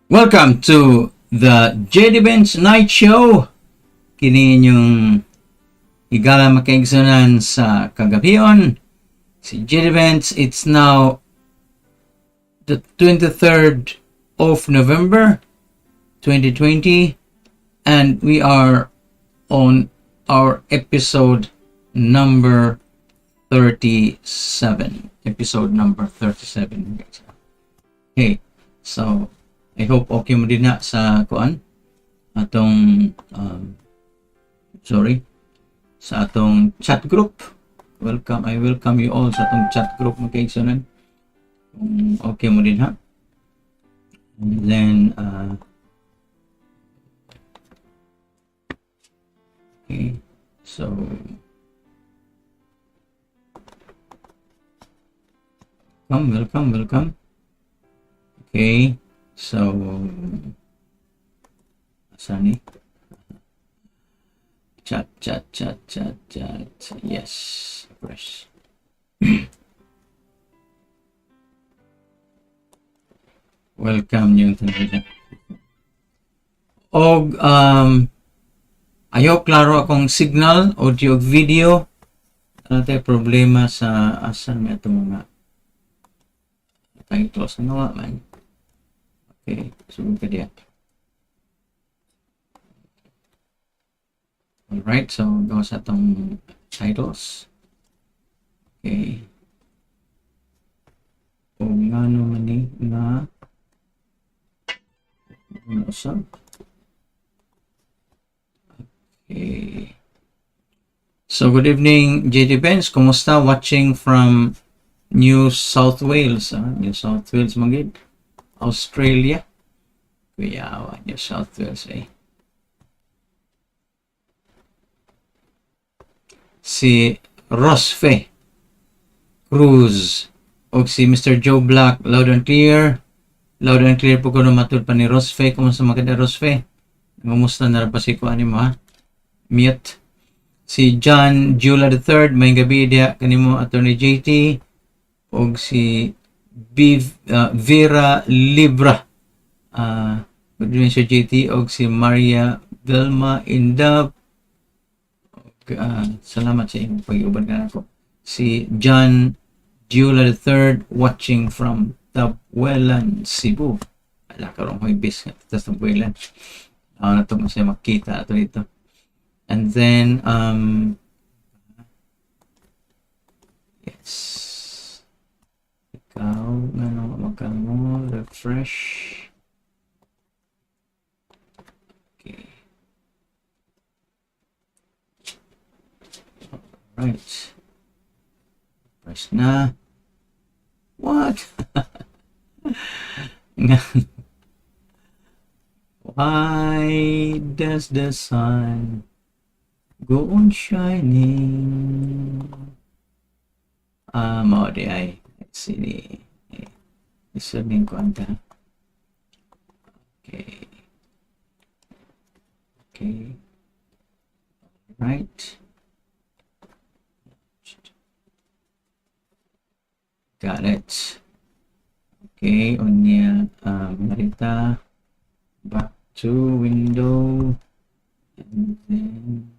Welcome to the Benz NightShow. Kini inyong higala makaigsunan sa kagabion. Si Benz, it's now the 23rd of November 2020 and we are on our episode number 37. Episode number 37. Okay, so I hope okay mo din na sa kuan atong sa atong chat group. I welcome you all sa atong chat group mga kaigsunan. Okay mo din ha. And then okay, so welcome. Okay. So, asan ni? Chat. Yes, fresh. Welcome yung tanong. Og, ayaw klaro akong signal, audio, video. Ano tayo problema sa asan may itong mga titles. Ano nga man? Okay, sunod ka diyan. Alright, so gawa sa itong titles. Okay. O nga naman ni na ano sa? Okay. So good evening, JD Benz. Kumusta? Watching from New South Wales. New South Wales magid. Australia. Kuyawa, New South Wales eh. Si Rosfe Cruz o si Mr. Joe Black, loud and clear po ko na matud pa ni Rosfe. Kumusta maganda Rosfe? Kumusta na pa si kuan mo ha? Mute. Si John Jula III, may gabi dia kanimo Attorney JT og si Vera Libra good evening Sir JT og si Maria Velma Indab salamat sa inyong pag-iuban ka ako. Si John Jula III watching from Tabuelan, Cebu. Ala karong hoy bis nga tas Tabuelan. Na to mo siya makita ato dito. And then yes. Ikaw, magkano, refresh. Okay. Alright. Refresh na. What? Why does the sun go on shining? Mao di ay. Sini isabihin ko anta. Okay, right, got it. Okay, unya Marita, back to window and then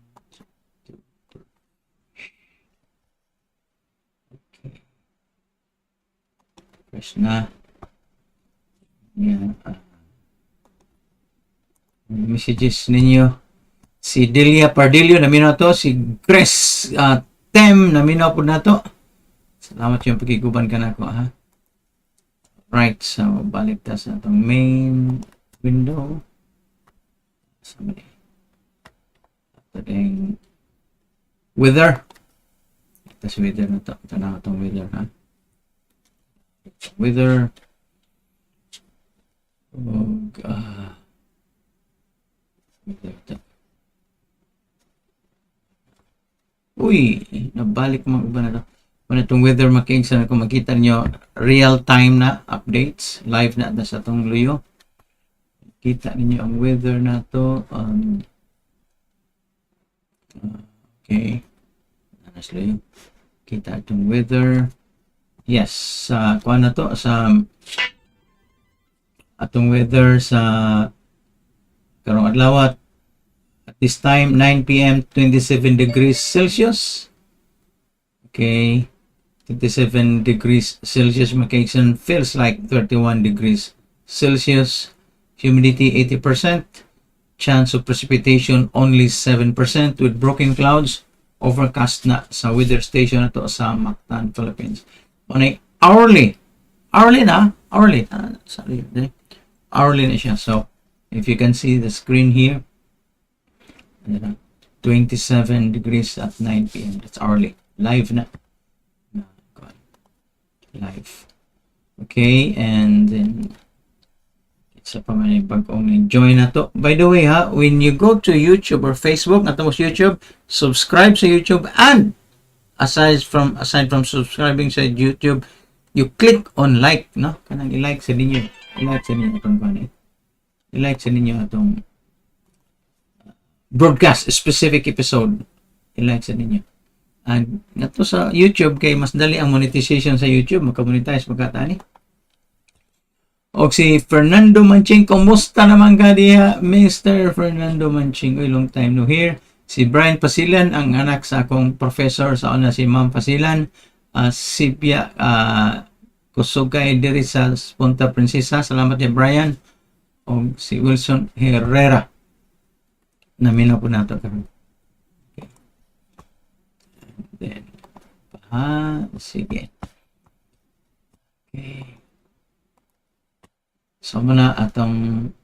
na. Yeah. Messages ninyo. Si Delia Pardillo naminaw to. Si Chris Tem naminaw po na to. Salamat yung pagkiguban ka na ako ha. Right, so balik ta sa itong main window. Somebody. Ating weather. Ito si weather na to. Ito na itong weather ha. Weather uy, nabalik mga iba na to. Kung itong weather makaingsan, kung makita nyo real time na updates live na sa itong luyo, kita ninyo ang weather na to. Okay, nanas luyo, kita itong weather. Yes, sa kuha na to, sa atong weather sa karong adlaw. At this time 9 p.m. 27 degrees Celsius. Okay, 27 degrees Celsius Makaisan feels like 31 degrees Celsius. Humidity 80%. Chance of precipitation only 7% with broken clouds. Overcast na sa weather station na to sa Mactan, Philippines. Hourly na siya. So if you can see the screen here, 27 degrees at 9 p.m. That's hourly. Live na. Live. Okay, and then sa pamanay pag-ong enjoy na to. By the way ha, when you go to YouTube or Facebook, natamos YouTube, subscribe sa YouTube, and aside from subscribing sa YouTube, you click on like, no? Kanang i-like sa ninyo. I-like sa ninyo itong panay. I-like sa ninyo itong broadcast, specific episode. I-like sa ninyo. And nato sa YouTube, kay mas dali ang monetization sa YouTube, magka-monetize magkatani. O si Fernando Manching, kumusta naman ka diya, Mr. Fernando Manching? Uy, long time no here. Si Brian Pasilan, ang anak sa akong professor sa una, si Ma'am Pasilan. Sipya Kusugay diri sa Punta Princesa. Salamat niya, Brian. O si Wilson Herrera. Naminaw po nato. Okay. Then, sige. Okay. So muna atong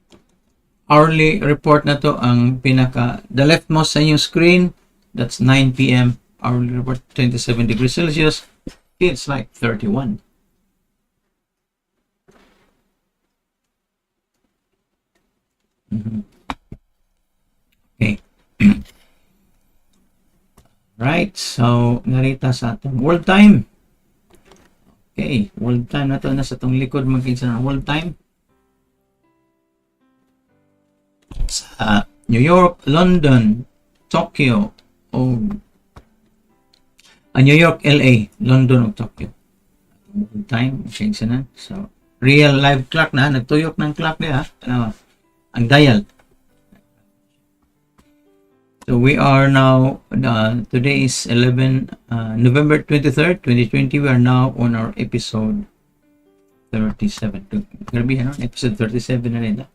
hourly report na to, ang the leftmost sa inyong screen, that's 9 p.m. hourly report, 27 degrees Celsius. It's like 31. Okay. Right, so narita sa atong world time. Okay, world time na to, nasa itong likod magkinsa ng world time. Sa New York, London, Tokyo, New York, LA, London, o Tokyo. World time, change na. So, real live clock na, nagtuyok ng clock niya, ang dial. So we are now, today is November 23rd, 2020. We are now on our episode 37. Grabe, episode 37 na nila.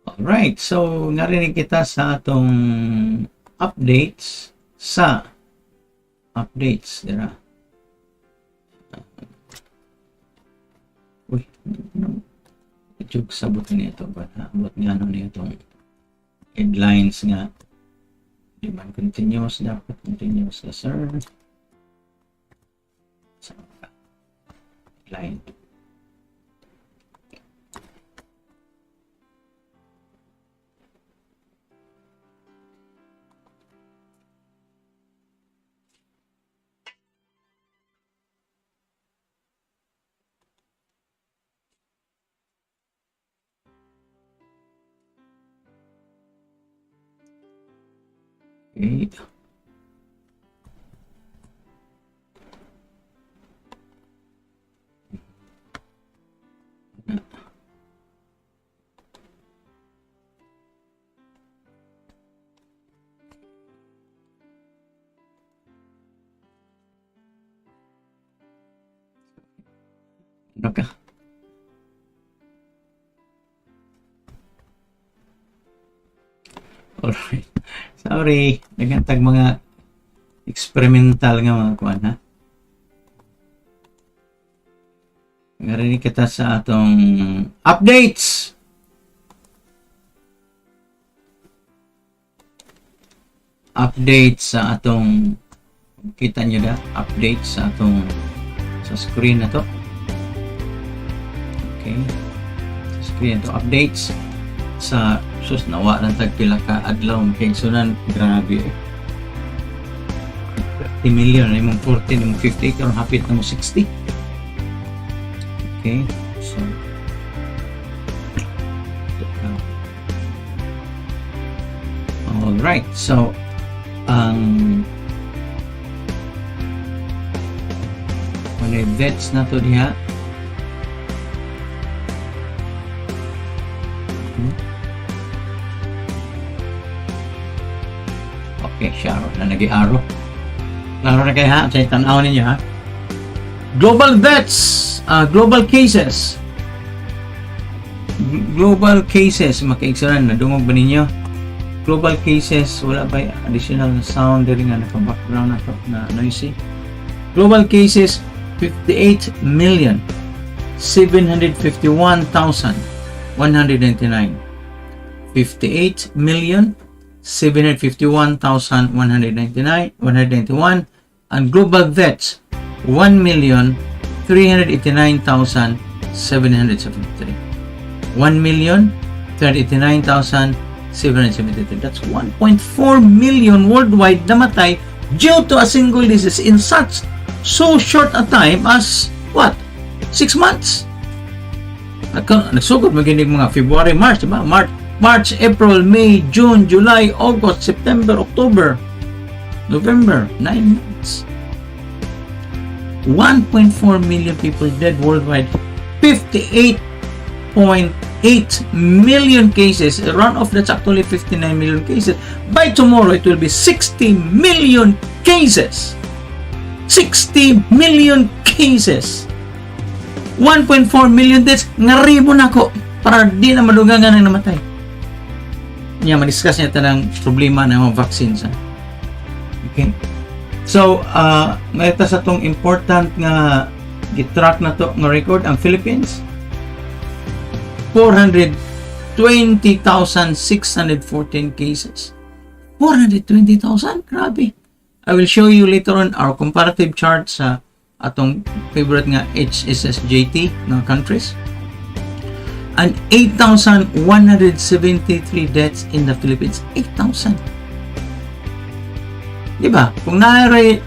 Alright, so narinig kita sa atong updates dira. Uy, joke sabot niya ito, but abot nga niya itong headlines nga. Di man continuous, dapat continuous na, sir. So, headline. Okay. Ano ka? Alright. Sorry. Nagantag mga experimental nga mga kuwan, ha? Ngarinig kita sa atong updates. Update sa atong, kita nyo na, update sa atong sa screen na to. Okay. Sa screen na to, updates sa sus nawa ng tagpila ka adlaw kay sunan, grabe 30 million na mong 40 na mong 50 karon hapit na mong 60. Okay, so alright, so mga vets na to diha. Okay, Sharon na nag-i-arrow. Laro na kayo ha, sa tanaw ninyo ha. Global deaths, global cases. Global cases, makaigsaran, nadungog ba ninyo? Global cases, wala ba additional sound diri nga naka-background na to na noisy? Global cases, 58,751,199. 58,751,191, and global deaths 1,389,773. 1,389,773. That's 1.4 million worldwide namatay due to a single disease in such so short a time as what? 6 months. Nagsugod maginig mga February, March, diba? March, April, May, June, July, August, September, October, November, 9 months. 1.4 million people dead worldwide. 58.8 million cases. A runoff, that's actually 59 million cases. By tomorrow, it will be 60 million cases. 60 million cases. 1.4 million deaths. Ngaribo na ko para di na madugangan ang namatay. Niya, madiscuss niya tanang problema ng mga vaccines. Okay? So, ngayon sa itong important nga i-track na to nga record, ang Philippines, 420,614 cases. 420,000? Grabe. I will show you later on our comparative chart sa atong favorite nga HSSJT ng countries. And 8,173 deaths in the Philippines. 8,000. Diba? Kung naaray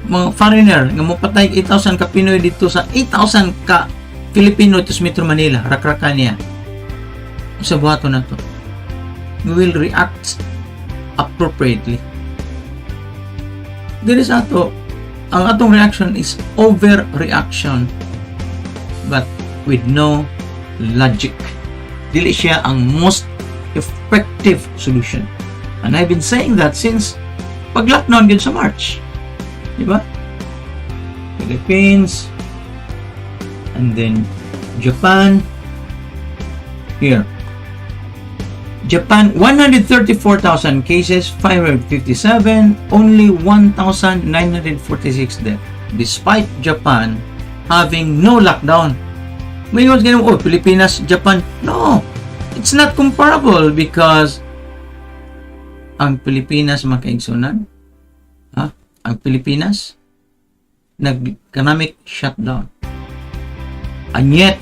mga foreigner nga mapatay 8,000 ka Pinoy dito sa 8,000 ka Filipino to Metro Manila, rakrakan niya. Sa buhato na to. We will react appropriately. Dili sa ato, ang atong reaction is overreaction, but with no logic. Dili siya ang most effective solution. And I've been saying that since pag-lockdown din sa March. Diba? Philippines, and then Japan. Here. Japan, 134,000 cases, 557, only 1,946 deaths. Despite Japan having no lockdown. May yung ganun, oh, Pilipinas, Japan. No, it's not comparable because ang Pilipinas makaigsunan. Ang Pilipinas nag-economic shutdown. And yet,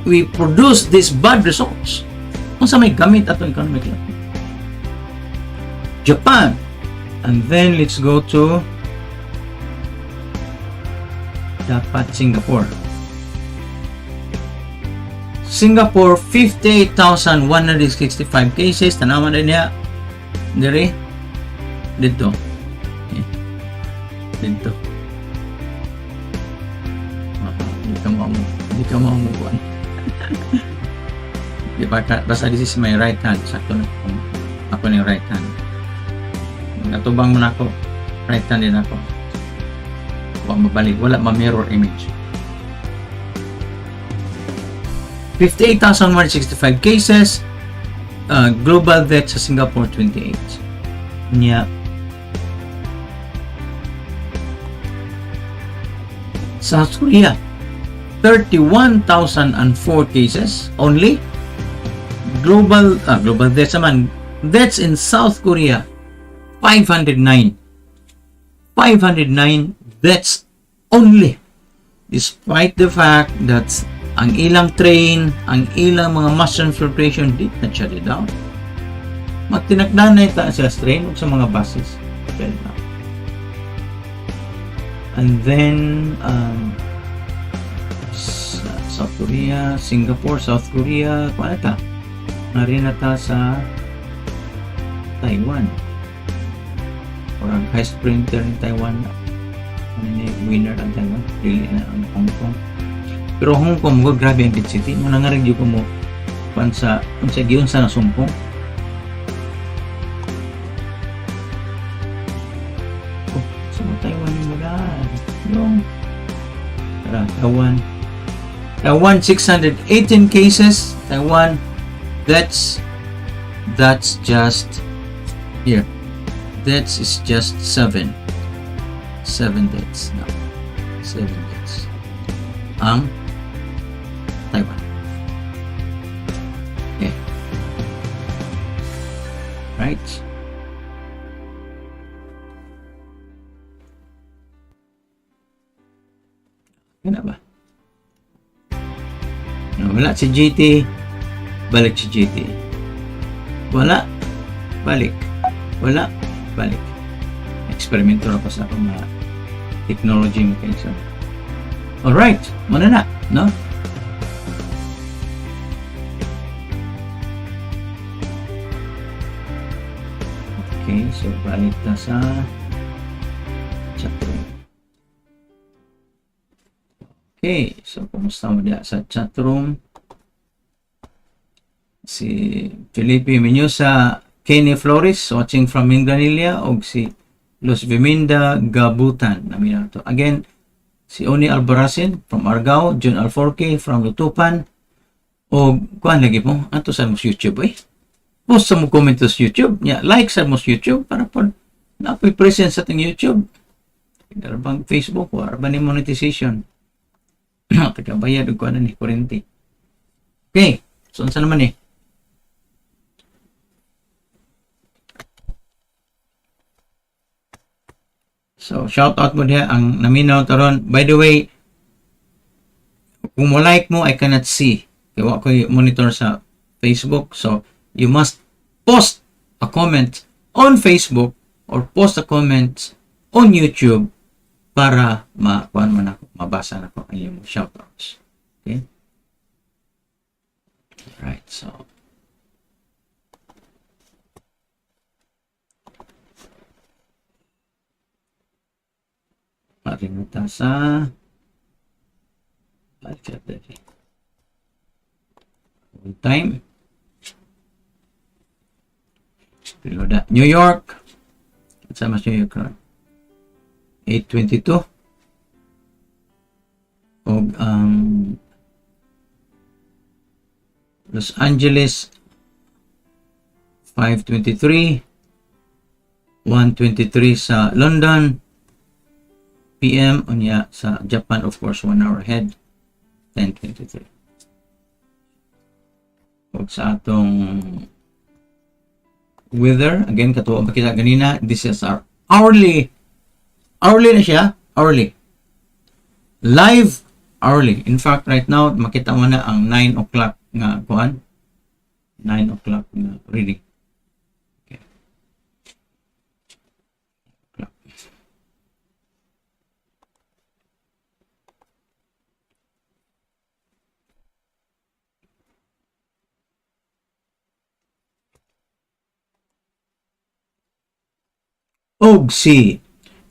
we produce these bad results. Kung sa may gamit atong economic lockdown. Japan. And then, let's go to dapat Singapore. Singapore, 58,165 cases. Tanaman din niya. Diri. Dito. Okay. Dito. Hindi ka maumukuan. Diba? Basta this is my right hand. Sakto na ako ng right hand. Natubang mo na ako. Right hand din ako. Huwag mabalik. Wala ma-mirror image. 58,165 cases. Global deaths sa Singapore, 28. Yeah. South Korea, 31,004 cases only. Global deaths naman. Deaths in South Korea, 509. 509 deaths only. Despite the fact that ang ilang train, ang ilang mga mass transportation did not shut it down. Magtinakdan na ito sa train o sa mga buses. And then, South Korea, Singapore, South Korea, kung ano ito? Narin na ito sa Taiwan. Or ang high sprinter in Taiwan. Winner ang Taiwan. Really na ang Hong Kong. Pero Hong Kong, grabe ang big city. Manangarig yung mo. kung sa giunsa na sumpong. Oh, sa Taiwan yung mula. Yung Taiwan 618 cases. Taiwan, that's just here. That is just 7 deaths now. 7 deaths ang Taiwan. Okay. Right. Yan ba? Wala si GT, balik si GT. Wala, balik. Wala, balik. Eksperimento na pa sa akong technology mechanism. Alright, muna na, no? Okay, so balik na sa chatroom. Okay, so kumusta mo diya sa chatroom? Si Felipe Menyosa, Kenny Flores watching from Mingranilla, o si Los Viminda Gabutan namin to. Again, si Oni Albarazin from Argao, Jun Alforque from Lutupan, o kuan lagi po ato sa mos YouTube post sa mo comment sa YouTube nya, like sa mos YouTube para po napoy presence sa ting YouTube, bang Facebook o arba ni monetization. Tagabayad og kuan ni kurente. Okay, so unsa naman eh. So, shout out mo diha ang naminaw karon. By the way, kung mo like mo, I cannot see. Kaya ko monitor sa Facebook. So, you must post a comment on Facebook or post a comment on YouTube para makuan man ako, mabasa na ko ang iyong shout outs. Okay? Right, so palimita sa full time Piloda. New York, sama New York 8:22 o Los Angeles 5:23, 1:23 sa London PM, unya sa Japan of course 1 hour ahead 10:23. O sa atong weather, again katuwa ba kita ganina, this is our hourly na siya, hourly live hourly. In fact right now makita mo na ang 9 o'clock nga kuan, 9 o'clock nga reading. Okay. Og si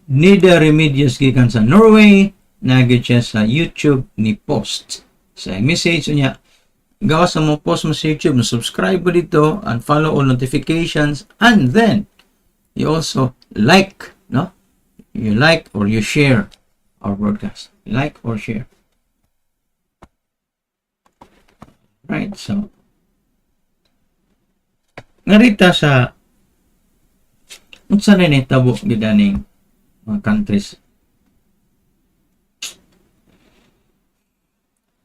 Nida Remedios gikan sa Norway, nagid siya sa YouTube ni post sa message niya, gawas mo post mo sa YouTube, mo subscribe mo dito and follow all notifications, and then you also like, no? You like or you share our broadcast. Like or share. Right, so narita sa unsa na ni tabo gidaning mga countries.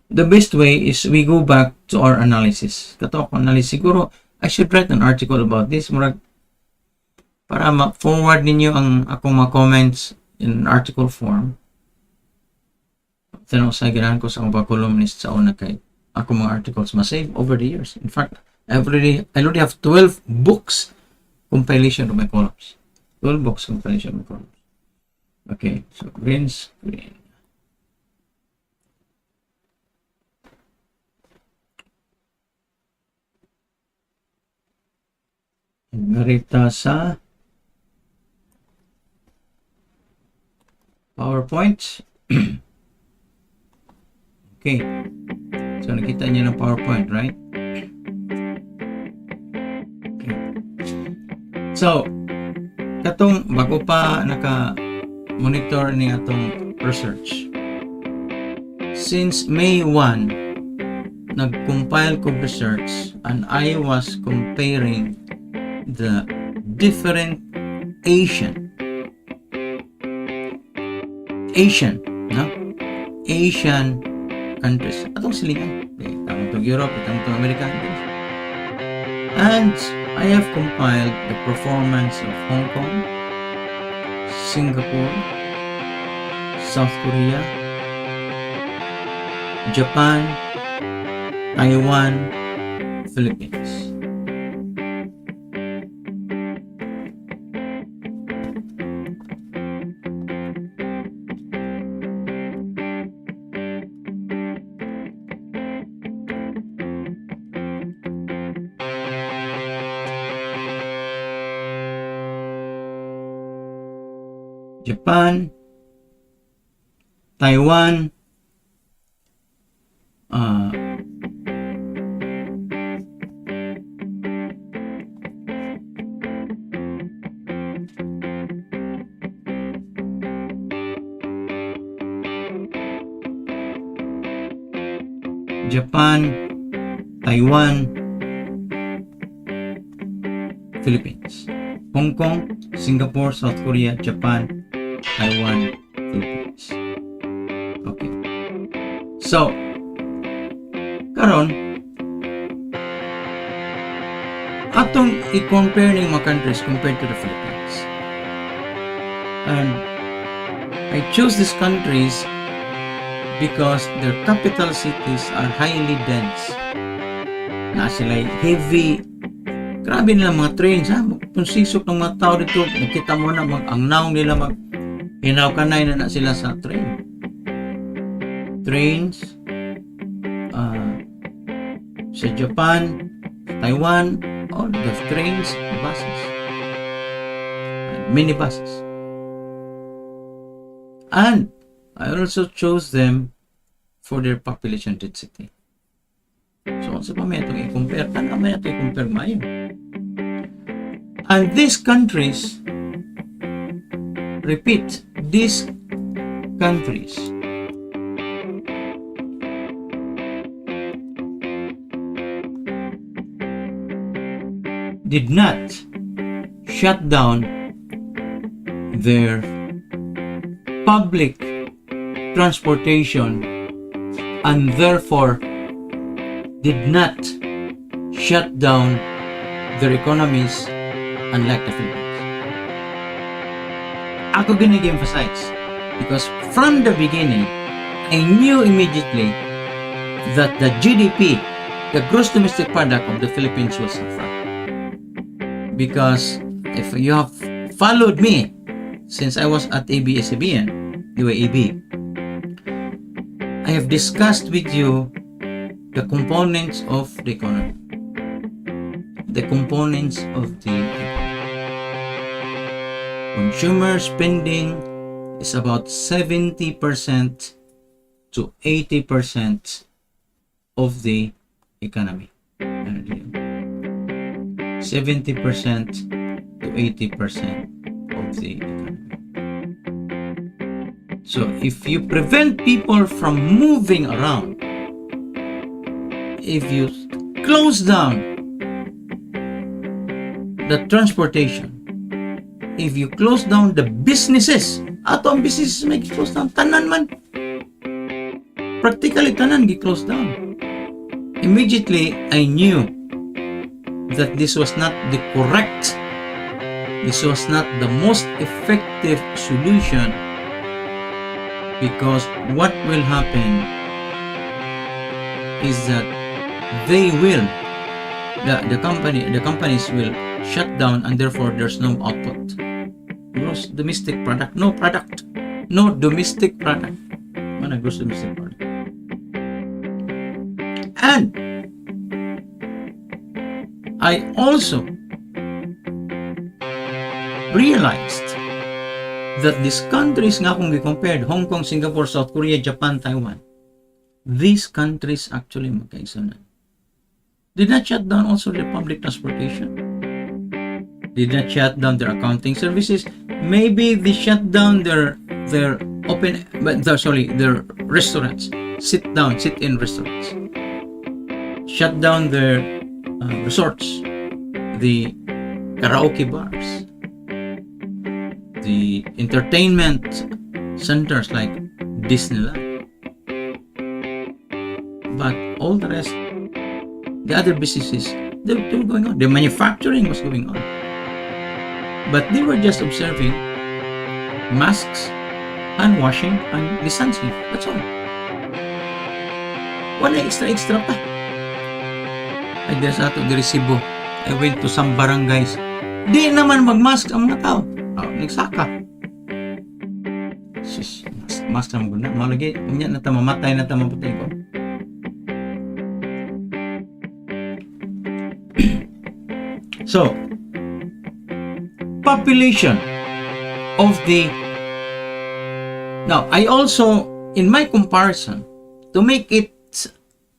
The best way is we go back to our analysis. Kato ako analysis. Siguro, I should write an article about this. Murag, para ma-forward ninyo ang akong mga comments in article form. Tanong sa ganahan ko sa mga columnist sa una kay akong mga articles ma-save over the years. In fact, I already have 12 books compilation of my columns. 12 books compilation of my columns. Okay, so green screen. Narita sa PowerPoint. Okay. So nakita niyo ng PowerPoint, right? So, katong bago pa naka-monitor ni atong research. Since May 1, nag-compile ko research and I was comparing the different Asian, no? Asian countries. Atong silingan. Itang Europe, itang America. And I have compiled the performance of Hong Kong, Singapore, South Korea, Japan, Taiwan, Philippines. Japan, Taiwan, Taiwan, Philippines. Hong Kong, Singapore, South Korea, Japan, Taiwan, Philippines. Okay. So, karon atong i-compare ng mga countries compared to the Philippines. And I chose these countries because their capital cities are highly dense. Na sila heavy. Grabe nila mga trains, ha? Punsisok ng mga tao dito. Nakita mo na ang naong nila hinaw-kanay na sila sa train. Trains, sa Japan, Taiwan, all the trains, buses, and minibuses. And I also chose them for their population density. So, sa pamaya itong i-compare, tanamaya ito i-compare mayo. And these countries, repeat, these countries did not shut down their public transportation and therefore did not shut down their economies unlike the Philippines. Ako ginig-emphasize because from the beginning, I knew immediately that the GDP, the gross domestic product of the Philippines will suffer. Because if you have followed me since I was at ABS-CBN, UAAB, I have discussed with you the components of the economy. The components of the economy. Consumer spending is about 70% to 80% of the economy. 70% to 80% of the economy. So if you prevent people from moving around, if you close down the transportation, if you close down the businesses, ato ang businesses may close down, tanan man. Practically tanan gi-close down. Immediately, I knew that this was not the correct, this was not the most effective solution, because what will happen is that they will, the companies will shut down and therefore there's no output. Gross domestic product, no domestic product. Mana gross domestic product. And I also realized that these countries nga kung compared, Hong Kong, Singapore, South Korea, Japan, Taiwan, these countries actually magkaisa na. Did not shut down also the public transportation. Did not shut down their accounting services. Maybe they shut down their their restaurants. Sit in restaurants. Shut down their resorts, the karaoke bars, the entertainment centers like Disneyland. But all the rest, the other businesses, they were going on. The manufacturing was going on. But they were just observing masks, hand washing, and distancing. That's all. Wala extra pa. I just out of the Resibo, I went to some barangays. Di naman mag-mask ang mga tao. Nagsaka. Sus, mask naman ko na. Malagi, unya na mamatay na mamatay ko. So, population of the... Now, I also, in my comparison, to make it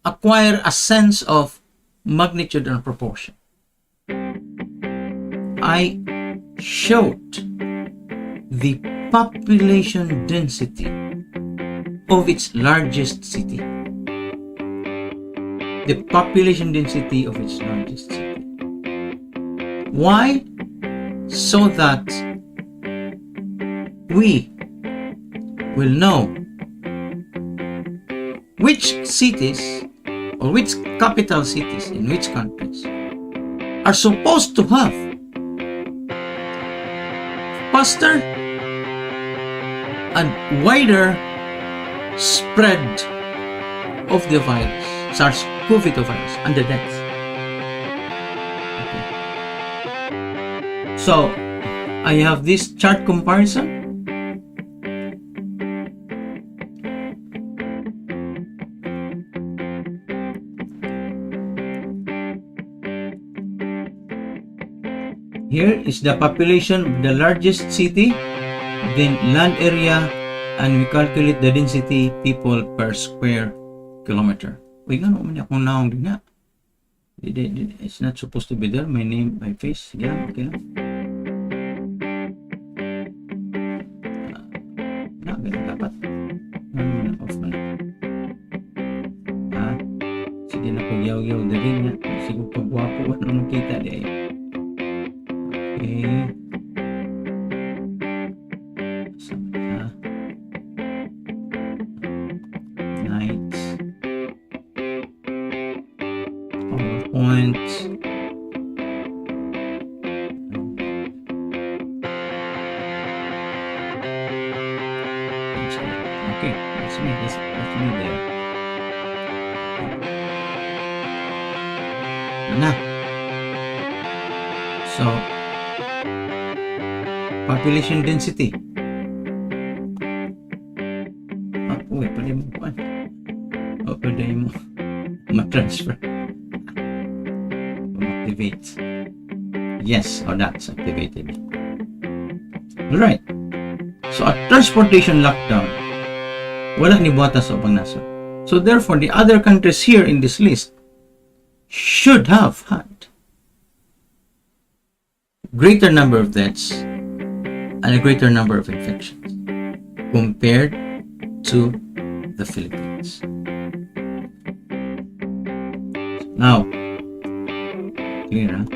acquire a sense of magnitude and proportion, I showed the population density of its largest city. The population density of its largest city. Why? So that we will know which cities or which capital cities in which countries are supposed to have faster and wider spread of the virus, SARS-CoV-2 virus, and the deaths. Okay. So, I have this chart comparison. Here is the population of the largest city, then land area, and we calculate the density people per square kilometer. Uy, gano'n man akong naong din nga. It's not supposed to be there. My name, my face. Sige lang, okay lang. Ganun dapat. Off mo na. Sige na po, yaw-yaw na rin nga. Sige po, pagwapo, ano kita di ay. Okay. Nights. PowerPoint. Okay, that's me there. Na. So, population density. Uy, pwede mo pa. Pwede mo ma-transfer. Activate. Yes, that's activated. Alright. So, a transportation lockdown. Wala ni buhatas o pangnaso. So, therefore, the other countries here in this list should have had greater number of deaths and a greater number of infections compared to the Philippines. Now, clear, huh?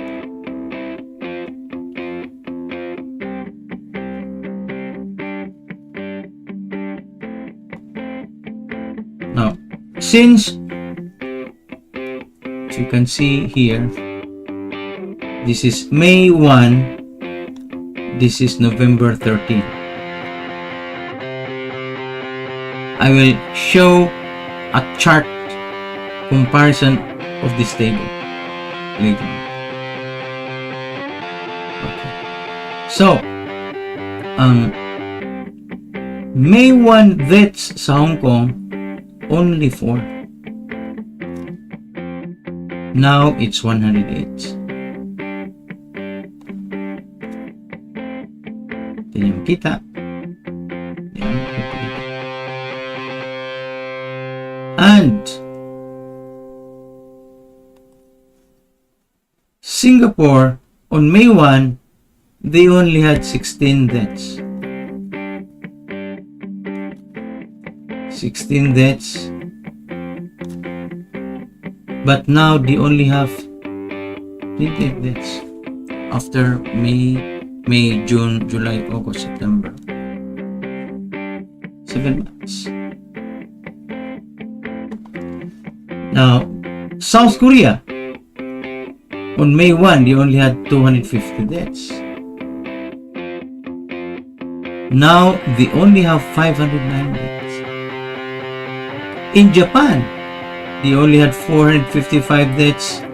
Now, since you can see here, this is May 1, this is November 13. I will show a chart comparison of this table later. Okay. So, May 1 deaths sa Hong Kong, only 4. Now it's 108. Tingnan mo kita. And Singapore on May 1 they only had 16 deaths. 16 deaths. But now they only have 28 deaths. After May, June, July, August, September. 7 months. Now, South Korea, on May 1, they only had 250 deaths. Now, they only have 509 deaths. In Japan, they only had 455 deaths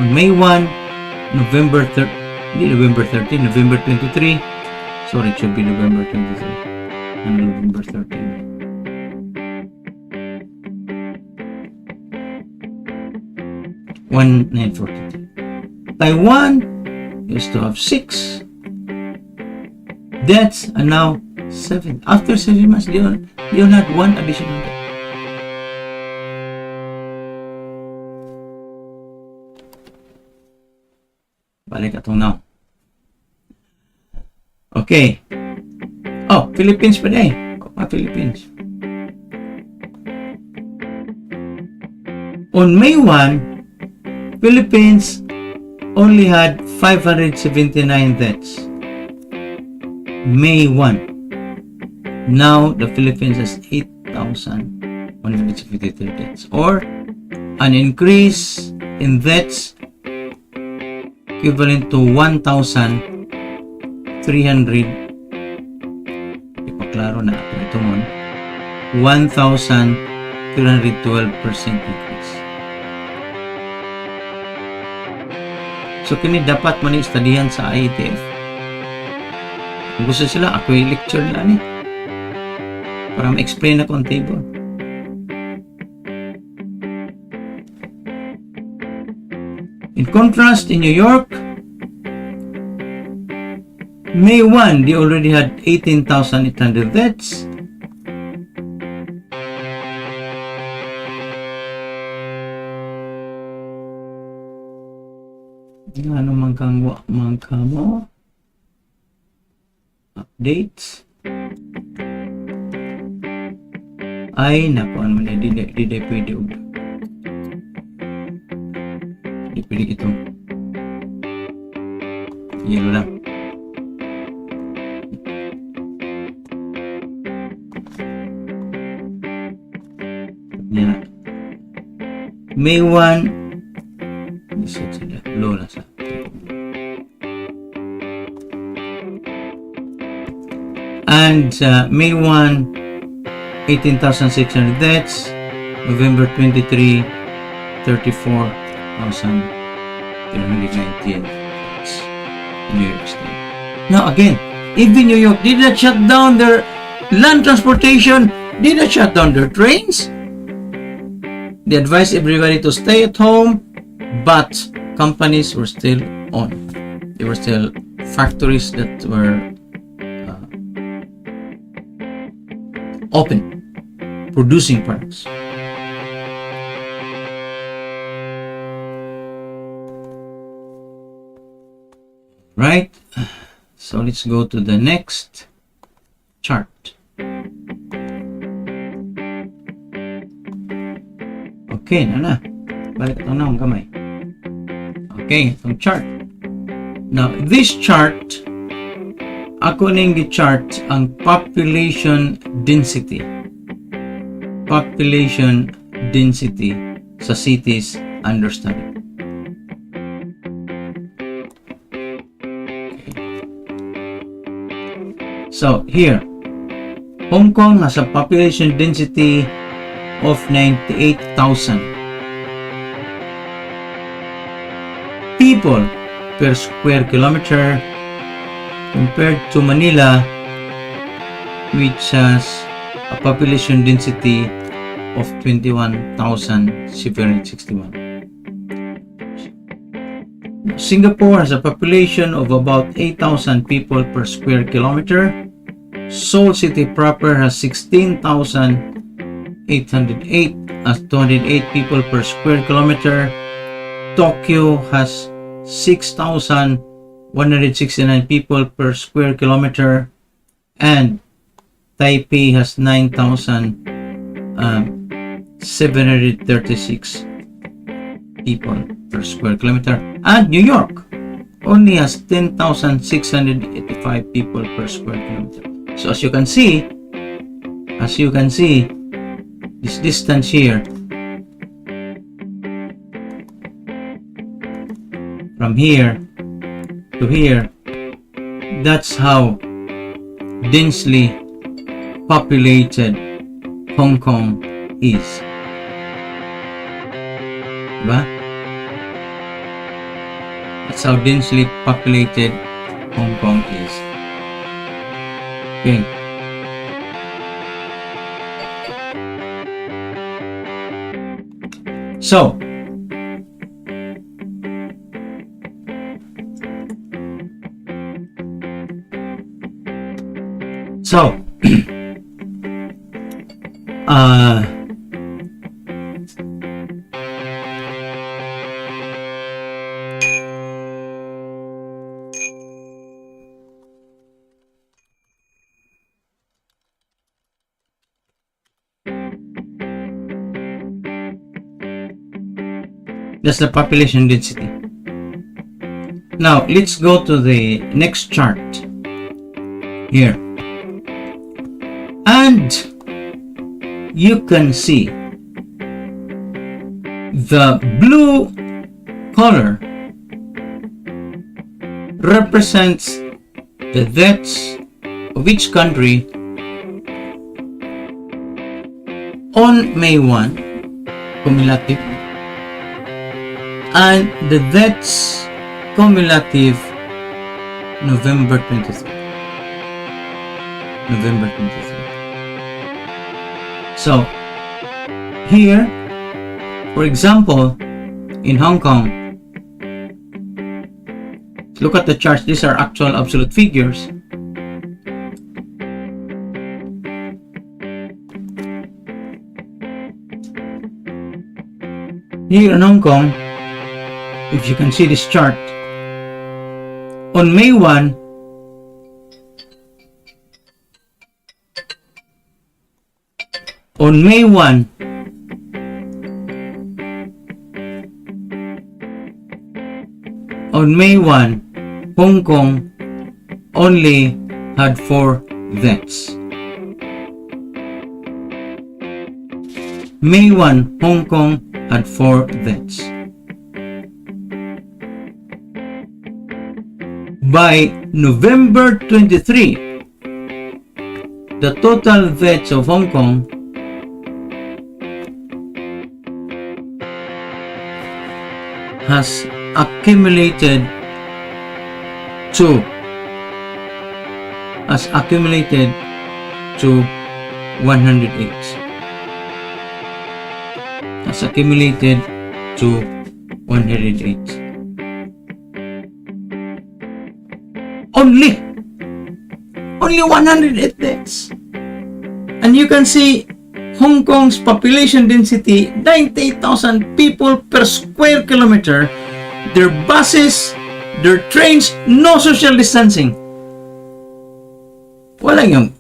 on May 1, November 13, November 23. Sorry, it should be November 23 and November 13. Taiwan used to have 6 deaths and now 7. After 7 months, they only had 1 additional death. Balik atong now. Okay. Oh, Philippines pa day. Philippines. On May 1, Philippines only had 579 deaths. May 1. Now, the Philippines has 8,153 deaths. Or, an increase in deaths equivalent to 1,300. Ipaklaro na ako ito mo. 1,312% increase. So, kini dapat man i-studihan sa IETF. Kung gusto sila, ako yung lecture nila ni. Para ma-explain ako ang table. In contrast, in New York, May 1, they already had 18,800 deaths. Ano man kang mo? Updates. Ay, nakuan mo na. Di pwede. Di pwede ito. Yelo lang. Yan. May 1. Iset sila. Low lang sa. And May 1, 18,600 deaths. November 23, 34,319 deaths in New York State. Now again, even New York did not shut down their land transportation, did not shut down their trains. They advised everybody to stay at home, but companies were still on. There were still factories that were open, producing products. Right? So let's go to the next chart. Okay, na. Balik ito na ang kamay. Okay, itong chart. Now, this chart, ako ning gi-chart ang population density. Population density sa cities under study. So, here, Hong Kong has a population density of 98,000 people per square kilometer compared to Manila, which has a population density of 21,761. Singapore has a population of about 8,000 people per square kilometer. Seoul City proper has 16,808 as 208 people per square kilometer. Tokyo has 6,108 169 people per square kilometer, and Taipei has 9,736 people per square kilometer, and New York only has 10,685 people per square kilometer. So as you can see, this distance here from here to here, that's how densely populated Hong Kong is. Diba? That's how densely populated Hong Kong is. Okay. So, that's the population density. Now, let's go to the next chart here. And you can see the blue color represents the deaths of each country on May 1, cumulative, and the deaths cumulative November 23. So here, for example, in Hong Kong, look at the charts. These are actual absolute figures. Here in Hong Kong, if you can see this chart, on May 1, Hong Kong only had 4 deaths. May 1, Hong Kong had 4 deaths. By November 23, the total deaths of Hong Kong has accumulated to 108. Has accumulated to 108. Only 108 deaths. And you can see Hong Kong's population density, 98,000 people per square kilometer. Their buses, their trains, no social distancing. Wala yung,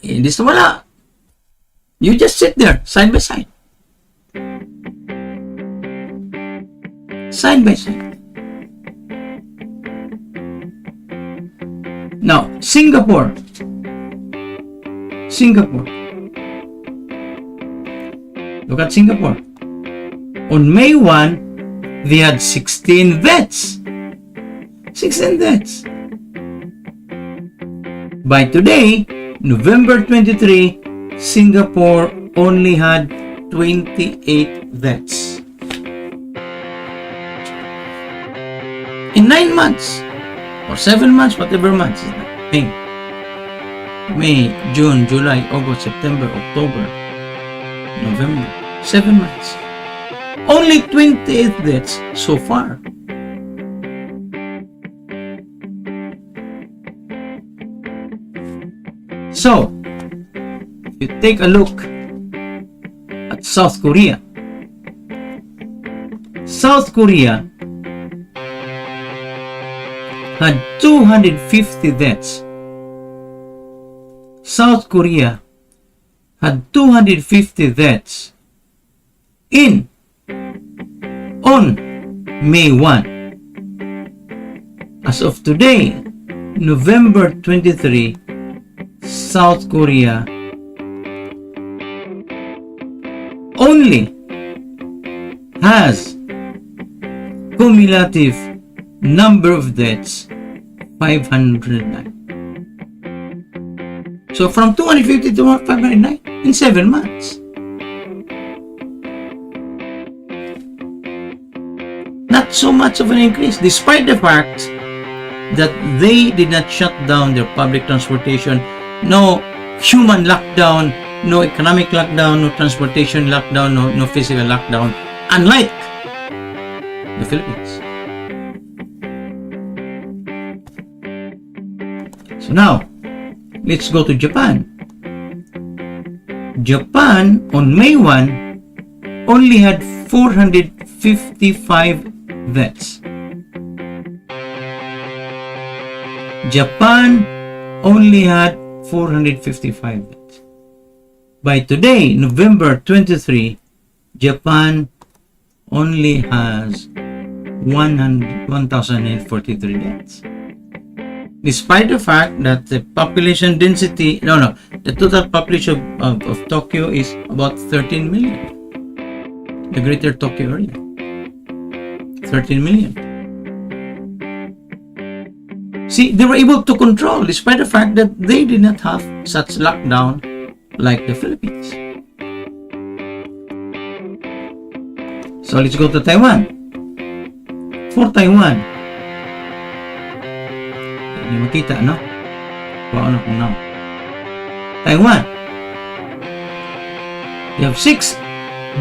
this wala. You just sit there, side by side. Side by side. Now, Singapore. Look at Singapore. On May 1, they had 16 deaths. 16 deaths. By today, November 23, Singapore only had 28 deaths. In 9 months, or 7 months, whatever months is that? May, June, July, August, September, October, November. 7 months. Only 28 deaths so far. So, if you take a look at South Korea. had 250 deaths. South Korea had 250 deaths on May 1. As of today, November 23, South Korea only has cumulative number of deaths 509. So from 250 to 509 in 7 months. Not so much of an increase, despite the fact that they did not shut down their public transportation. No human lockdown, no economic lockdown, no transportation lockdown, no physical lockdown, unlike the Philippines. So now, let's go to Japan. Japan on May 1 only had 455 deaths. Japan only had 455 deaths. By today, November 23, Japan only has 1,043 deaths. Despite the fact that the population density, the total population of Tokyo is about 13 million. The greater Tokyo area. 13 million. See, they were able to control despite the fact that they did not have such lockdown like the Philippines. So let's go to Taiwan. For Taiwan, hindi makita, no? Paano kung now? Taiwan, you have 6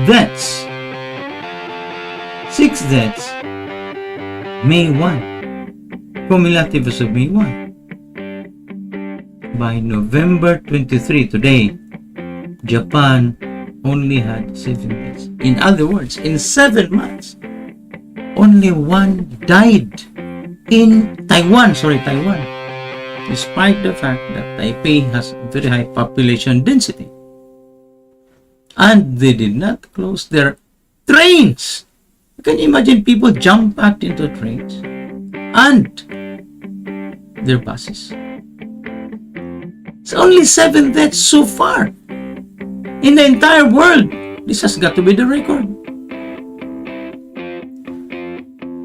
deaths. 6 deaths. May 1. Cumulative as of May 1. By November 23, today, Japan only had 7 deaths. In other words, in 7 months, only 1 died in Taiwan. Despite the fact that Taipei has very high population density. And they did not close their trains. Can you imagine people jump back into trains and their buses? It's only 7 deaths so far in the entire world. This has got to be the record.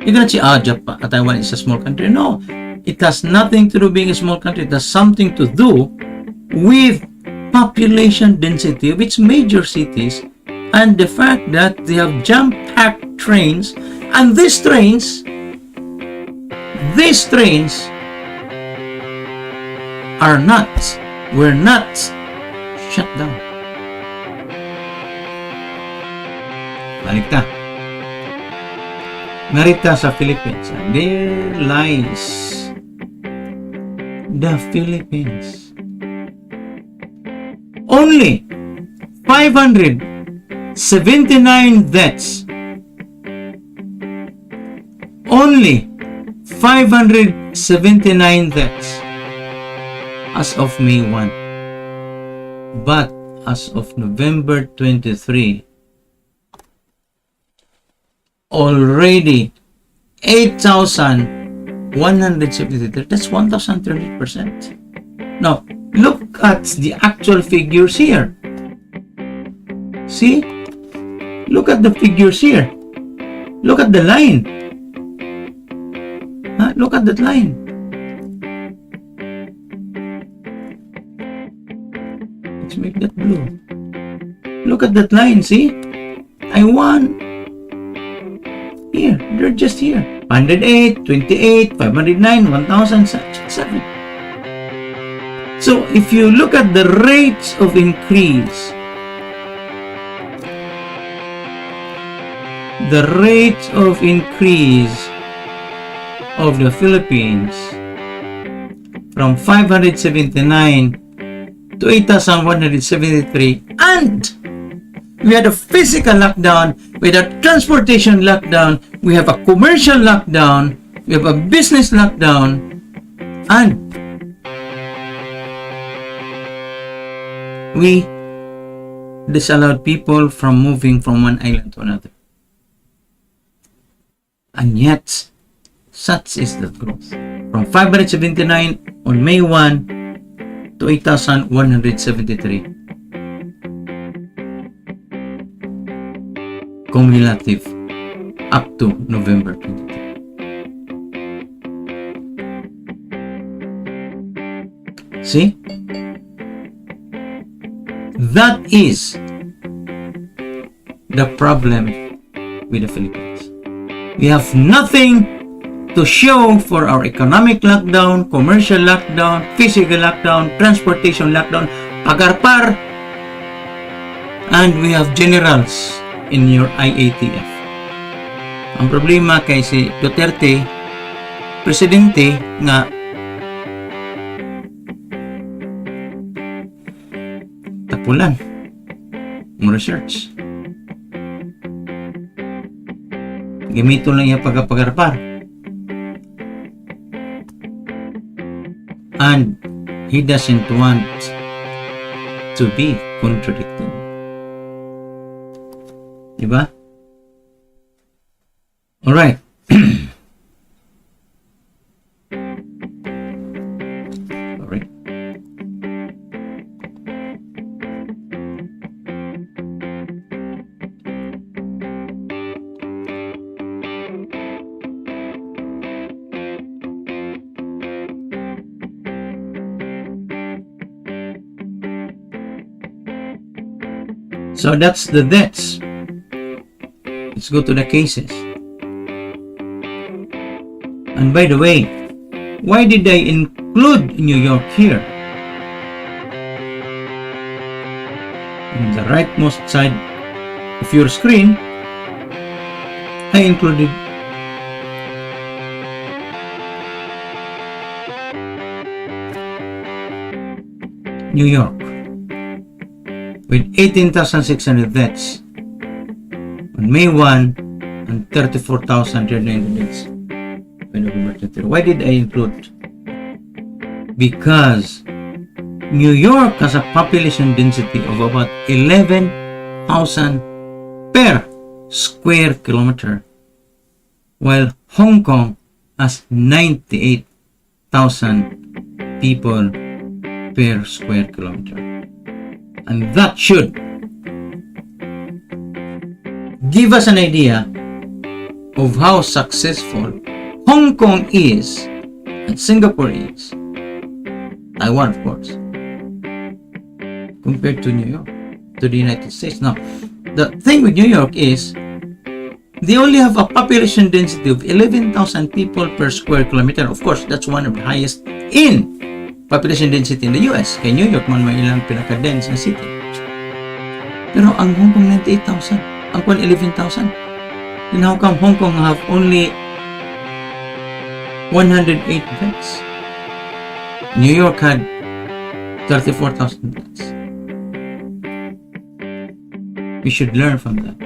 You cannot say, Japan, Taiwan is a small country. No, it has nothing to do being a small country. It has something to do with population density of its major cities and the fact that they have jam-packed trains, and these trains were not shut down. Narita sa Philippines. And there lies the Philippines. Only 579 deaths. Only 579 deaths as of May 1. But as of November 23, already 8,173. That's 1,030%. Now, look at the actual figures here. See? Look at the figures here. Look at the line. Look at that line. Let's make that blue. Look at that line, see? Taiwan. Here, they're just here. 108, 28, 509, 1,007. So, if you look at the rates of increase, of the Philippines from 579 to 8,173, and we had a physical lockdown, we had a transportation lockdown, we have a commercial lockdown, We have a business lockdown, and we disallowed people from moving from one island to another. And yet, such is the growth. From 579 on May 1 to 8,173. Cumulative up to November 23. See? That is the problem with the Philippines. We have nothing to show for our economic lockdown, commercial lockdown, physical lockdown, transportation lockdown, pagarpar, and we have generals in your IATF. Ang problema kay si Duterte, presidente nga tapulan ng research. Gamito lang yung pagkapagarpar. And he doesn't want to be contradicted. Diba? Alright. Alright. So that's the deaths. Let's go to the cases. And by the way, why did I include New York here? On the rightmost side of your screen, I included New York with 18,600 deaths on May 1 and 34,390 deaths by November 23. Why did I include? Because New York has a population density of about 11,000 per square kilometer, while Hong Kong has 98,000 people per square kilometer. And that should give us an idea of how successful Hong Kong is and Singapore is, Taiwan of course, compared to New York, to the United States. Now, the thing with New York is they only have a population density of 11,000 people per square kilometer. Of course, that's one of the highest in population density in the US. Kay New York man may ilang pinaka-dense na city. Pero ang Hong Kong 98,000, ang Kwan 11,000. Then how come Hong Kong have only 108 beds? New York had 34,000 beds. We should learn from that.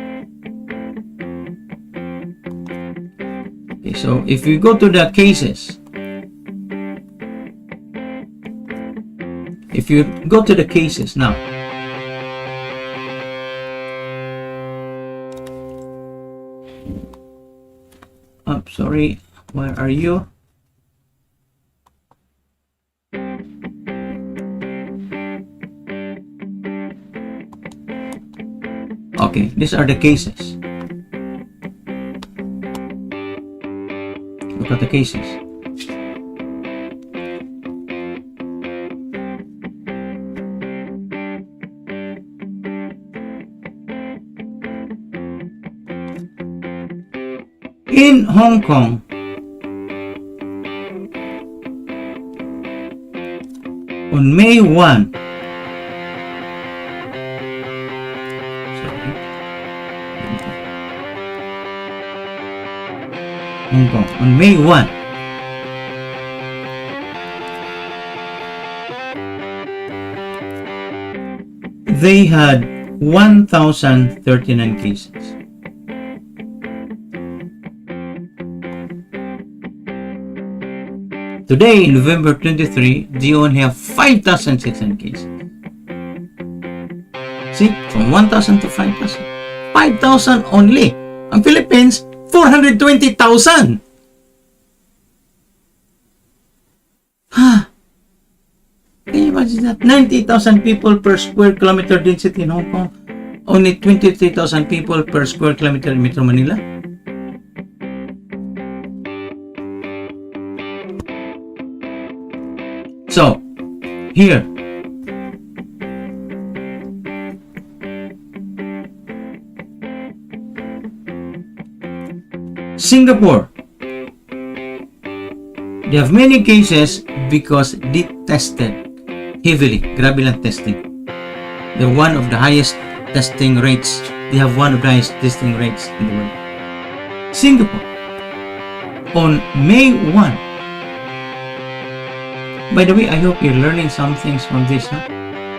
Okay, so if we go to the cases, if you go to the cases now, I'm sorry, where are you? Okay, these are the cases. Look at the cases. In Hong Kong, on May 1, Hong Kong, on May 1, they had 1,039 cases. today, November 23, they only have 5,600 cases. See, from 1,000 to 5,000. 5,000 only. Ang Philippines, 420,000. Can you imagine that? 90,000 people per square kilometer density in Hong Kong. Only 23,000 people per square kilometer in Metro Manila. So, here, Singapore, they have many cases because they tested heavily. Grabe lang testing. They're one of the highest testing rates. They have one of the highest testing rates in the world. Singapore, on May 1. By the way, I hope you're learning some things from this,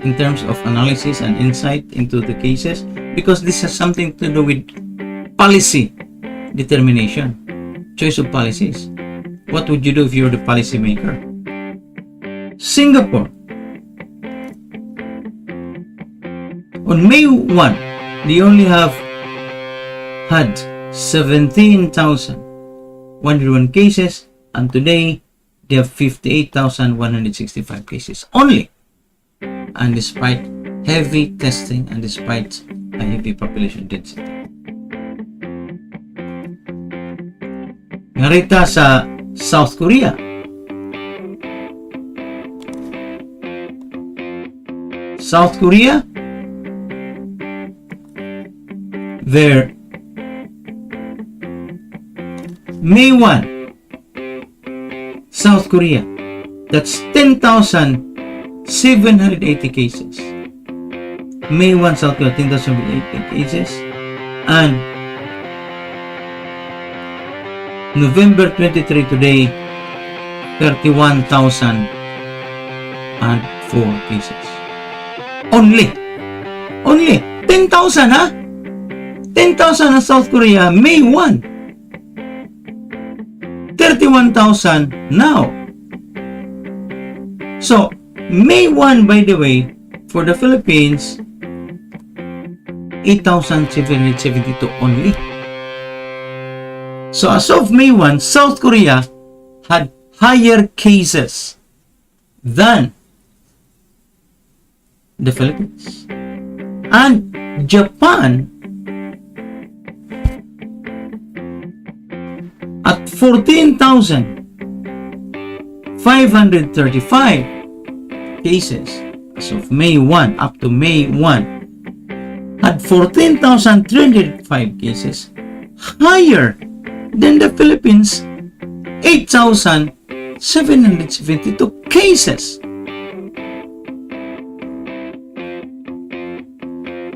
in terms of analysis and insight into the cases, because this has something to do with policy determination, choice of policies. What would you do if you're the policy maker? Singapore, on May 1, they only have had 17,101 cases, and today they have 58,165 cases only. And despite heavy testing and despite a heavy population density. Narita sa South Korea. South Korea, their May 1, South Korea, that's 10,780 cases. May 1, South Korea, 10,780 cases. And November 23 today, 31,004 cases. Only 10,000, 10,000 in South Korea, May 1. 31,000 now. So, May 1, by the way, for the Philippines, 8,772 only. So, as of May 1, South Korea had higher cases than the Philippines. And Japan, at 14,535 cases as of May 1 up to May 1, had 14,305 cases, higher than the Philippines, 8,772 cases.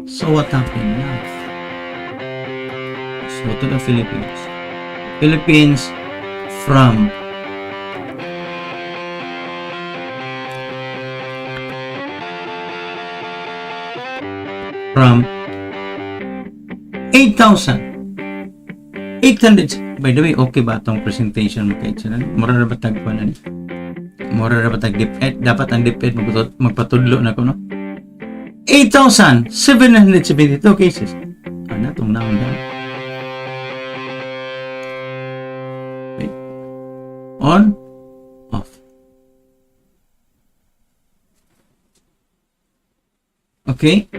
So what happened now? So to the Philippines. Philippines from from 8,800. By the way, okay ba itong presentation mo kahit sila? Mura na ba tagpuan na? Mura na ba tag-dip-ed? Dapat ang dip-ed magpatudlo na ko, no? 8,772 cases. Ano itong naon na? On, off. Okay.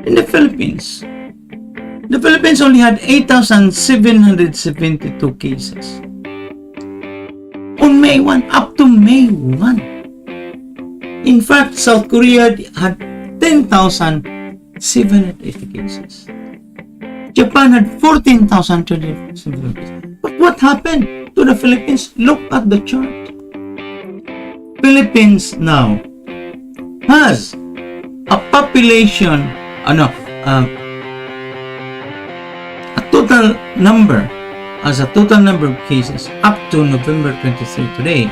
In the Philippines only had 8,772 cases on May 1 up to May 1. In fact, South Korea had 10,780 cases. Japan had 14,000. But what happened to the Philippines? Look at the chart. Philippines now has a population, a total number, as a total number of cases up to November 23 today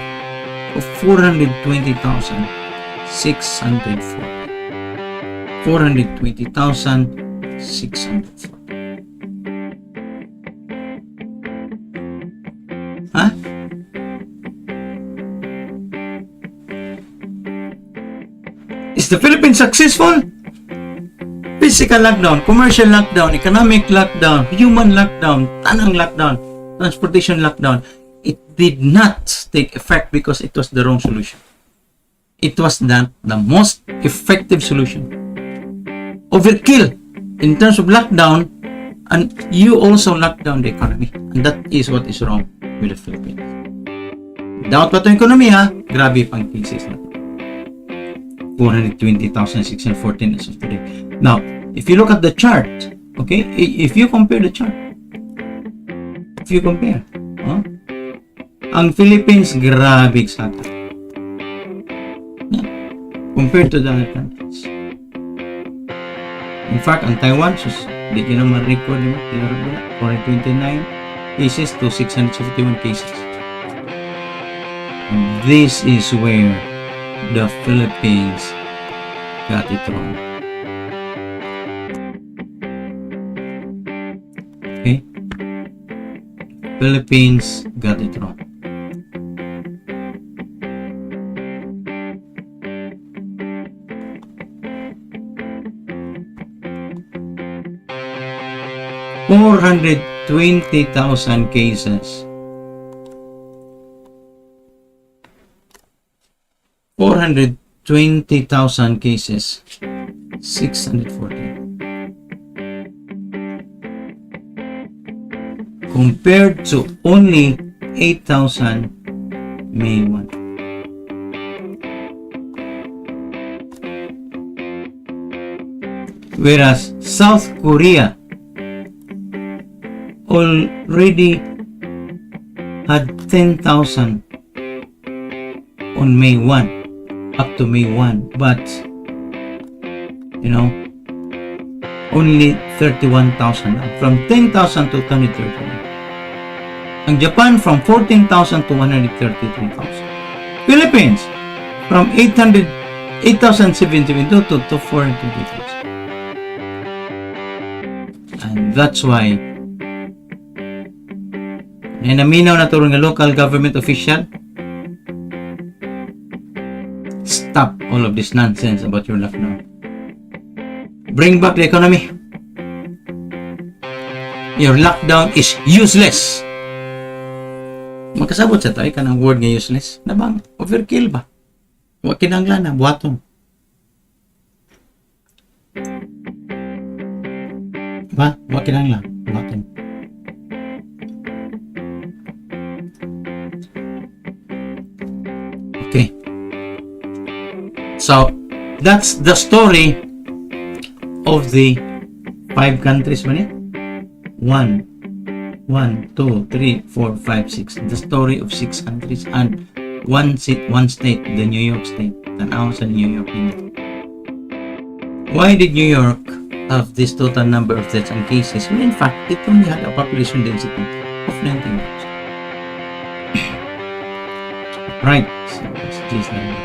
of 420,604. 420,604. Is the Philippines successful? Physical lockdown, commercial lockdown, economic lockdown, human lockdown, tanang lockdown, transportation lockdown. It did not take effect because it was the wrong solution. It was not the most effective solution. Overkill in terms of lockdown, and you also lock down the economy. And that is what is wrong with the Philippines. Without pa itong ekonomiya, grabe pang cases natin. 420,614 as of today. Now, if you look at the chart, okay, if you compare the chart, ang Philippines, grabe sa atin. Compared to the other countries. In fact, ang Taiwan, hindi ko naman record nila, 429 cases to 651 cases. And this is where the Philippines got it wrong. Okay? Philippines got it wrong. $420,000 cases. 420,000 cases. 640. Compared to only 8,000 May 1. Whereas South Korea already had 10,000 on May 1, up to May 1, but only 31,000, from 10,000 to 231. Ang Japan from 14,000 to 133,000. Philippines from 8,072 to 423,000. And that's why naminaw na turong nga local government official, stop all of this nonsense about your lockdown. Bring back the economy. Your lockdown is useless. Magkasabot sa tayo ka ng word nga useless. Nabang, overkill ba? Huwag kinanglan na, buhaton. Ba? Huwag kinanglan, buhaton. Okay. So, that's the story of the 5 countries. 1, 2, 3, 4, 5, 6. The story of 6 countries and one state, the New York state. Tanaw sa New York. Why did New York have this total number of deaths and cases? Well, in fact, it only had a population density of 19,000. Right. So, let's just number.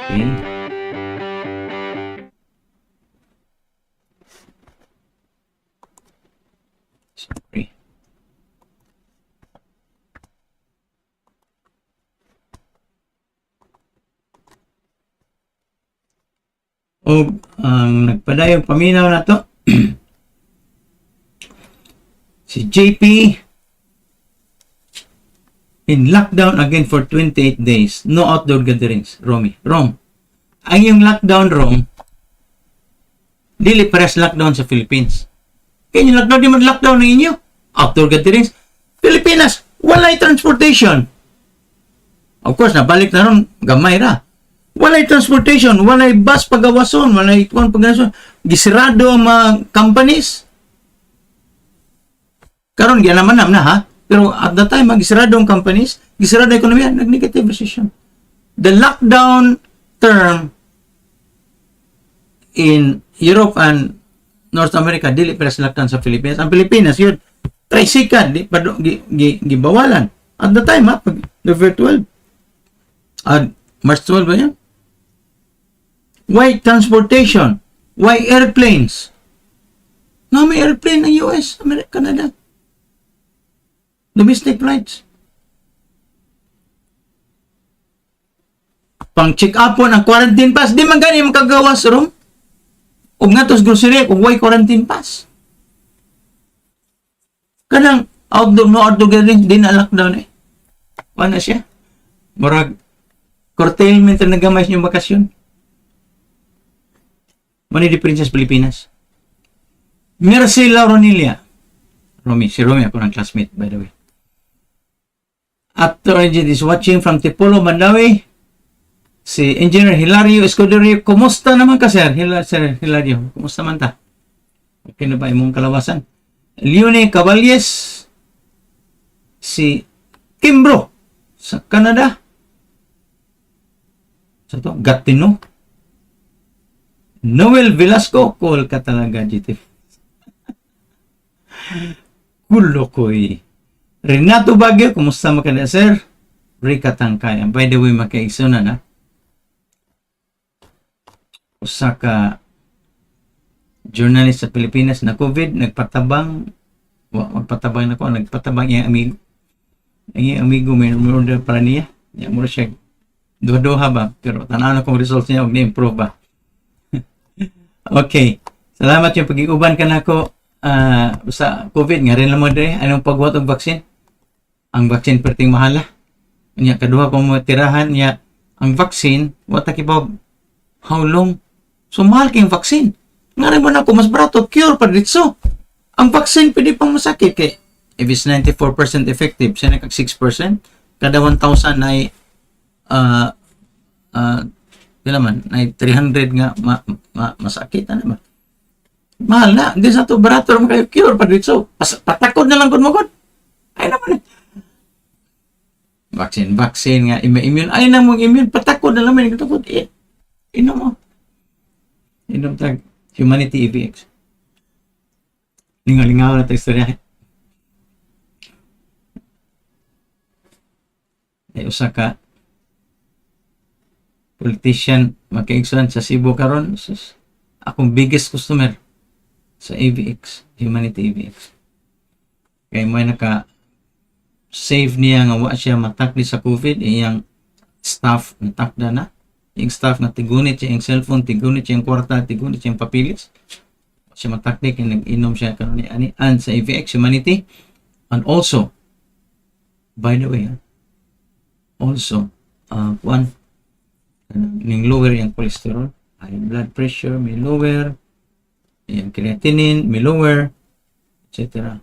Okay. Sorry. O ang nagpadayong paminaw na to si JP in lockdown again for 28 days. No outdoor gatherings. Wrong. Ang yung lockdown wrong, dili pares lockdown sa Philippines. Kaya yung lockdown, di man lockdown ng inyo. Outdoor gatherings. Pilipinas, walay transportation. Of course, nabalik na ron, gamay ra. Walay transportation, walay bus pagawason, walay kuan pagawason. Gisirado ang mga companies. Karon gyanaman na ha. Pero at the time, gisirado ang companies, gisirado ang ekonomiya, nag-negative recession. The lockdown term in Europe and North America, dili para sa lockdown sa Philippines. Ang Pilipinas, yun, tricycle, gibawalan. At the time, pag November 12, March 12 ba yan? Why transportation? Why airplanes? No, may airplane ng US, America, Canada. Domestic flights. pang check upon ang quarantine pass, di man gani makagawas ron. Ug nga tos grocery, ug way quarantine pass. Kanang outdoor no outdoor gathering, di na lockdown eh. Ano siya? Murag curtailment na nagamay yung bakasyon. Mani di Princess Pilipinas. Mercy Lauronilia. Si Romy ako ng classmate, by the way. After is watching from Tipolo, Mandawi. Si Engineer Hilario Escuderio, kumusta naman ka, sir? Sir Hilario, kumusta man ta? Okay na ba imong kalawasan? Leone Caballes. Si Kimbro sa Canada. Sa to, Gatino. Noel Velasco, call ka talaga, GT. Kulo ko eh. Renato Baguio, kumusta mo ka na, sir? Rika Tangkay. By the way, makaigsunan na. Usa ka journalist sa Pilipinas na COVID, nagpatabang na ko, nagpatabang iyang amigo. Ang amigo, may order para niya. Yan mo siya, duha-duha ba? Pero tanaw na kong results niya, huwag na-improve ba? Okay. Salamat yung pag-iuban ka na ko sa COVID. Nga rin lang mo dre, anong pagbuhat ng vaccine? Ang vaccine perting mahala. Nya kaduha pa mo tirahan niya ang vaccine, wata kibaw how long? So mahal kayong vaccine. Nga rin mo na ko mas barato, cure pa dito. Ang vaccine pwede pang masakit kay if it's 94% effective, siya na kag 6%, kada 1,000 ay naman, ay 300 nga masakit na naman. Mahal na, hindi sa to barato naman kayo cure pa dito. Patakod na lang kung magod. Ay naman eh. Vaccine nga, immune. Ay na mong immune, patakod na naman. Inom mo. Inom tag Humanity EVX. Lingaw-lingaw na ito istorya. Ay usa ka politician makaigsunan sa Cebu karon, akong biggest customer sa AVX, Humanity AVX. Kaya may naka-save niya nga wa siya matakli sa COVID, iyang staff natakda na. Yung staff na tigunit siya yung cellphone, tigunit siya yung kwarta, tigunit siya yung papilis. Siya matakli, kaya nag-inom siya karon ni and sa AVX Humanity. And also, by the way, also, may lower yung cholesterol, high blood pressure, may lower, yung creatinine, may lower, etc.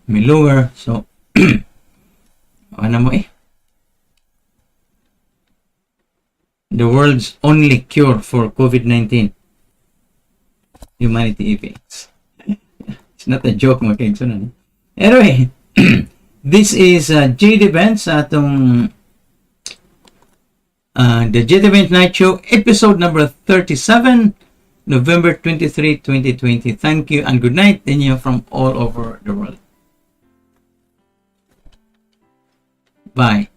May lower, so ano mo eh? The world's only cure for COVID-19. Humanity EVX. It's not a joke, mga kaigsunan. Anyway, this is JD Benz sa atong the JD Benz Night Show, episode number 37, November 23, 2020. Thank you and good night to you from all over the world. Bye.